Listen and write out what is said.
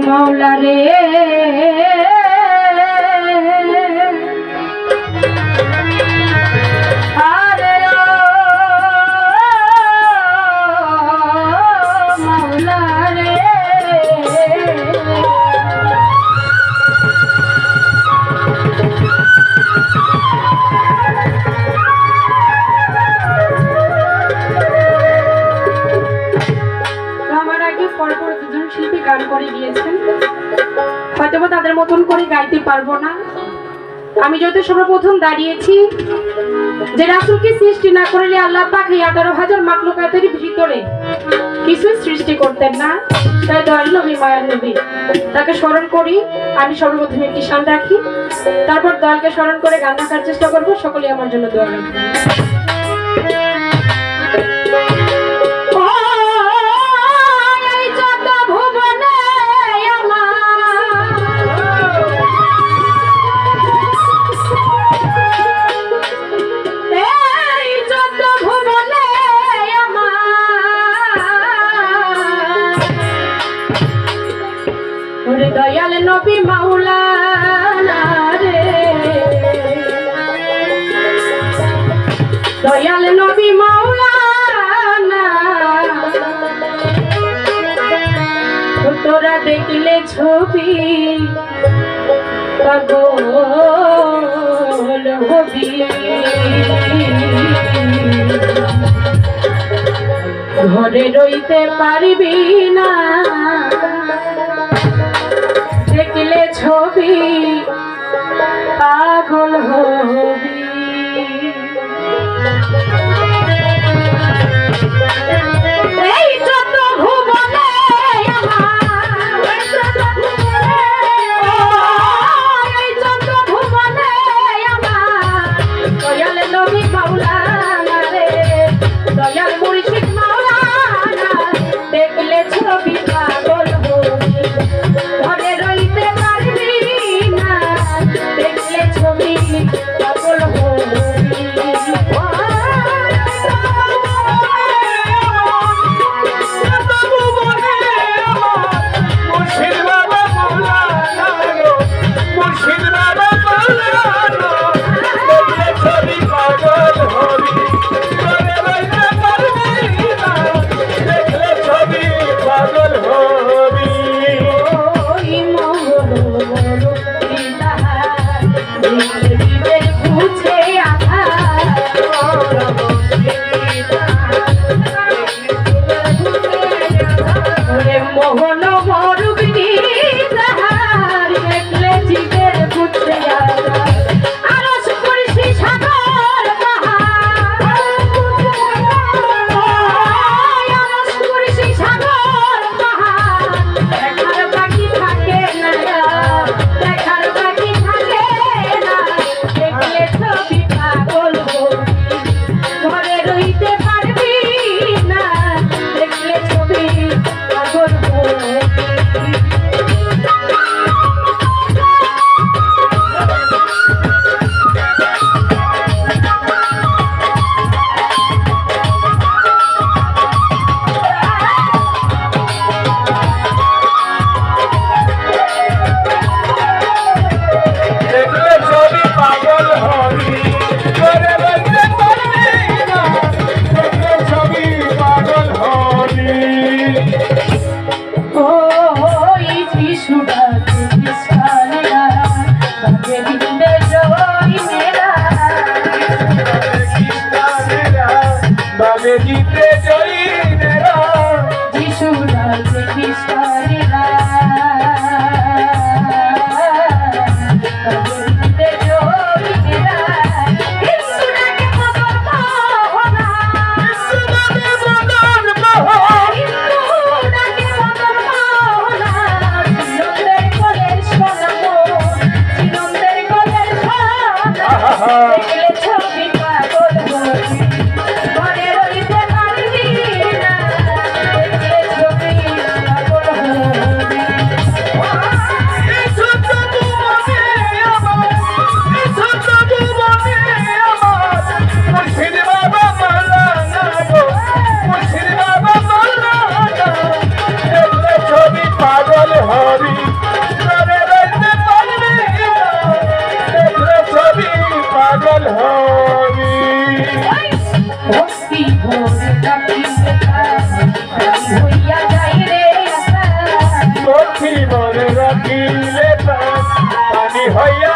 মাওলা রে হয়তোবা তাদের মতন করে গাইতে পারবো না। আমি যত সর্বপ্রথম দাঁড়িয়েছি যে রাসূলকে সৃষ্টি না করলে আল্লাহ পাক এই 18,000 মাখলুকাতের ভিতরে কিছু সৃষ্টি করতেন না। তাই দয়াল নবী মায়ার নবী তাকে স্মরণ করি। আমি সর্বপ্রথম একটি শান রাখি, তারপর দয়ালকে স্মরণ করে গান রাখার চেষ্টা করবো। সকলে আমার জন্য দোয়া রাখবেন। দয়াল নবী মাওলানা রে, দয়াল নবী মাওলানা, তোরা দেখলে ছবি পাগল হবি। ঘরে রইতে পারবি না, দেখলে ছবি পাগল হবি। এই যত ভুবনে এই যত ভুবনে দয়াল নবী মাওলানা রে, দয়াল মুর্শিদ মাওলানা, দেখলে ছবি পাগল হবি। ঘরে রইতে পারবি না, দেখলে ছবি পাগল হবি। রাখিলে প্রাণ পানি হইয়া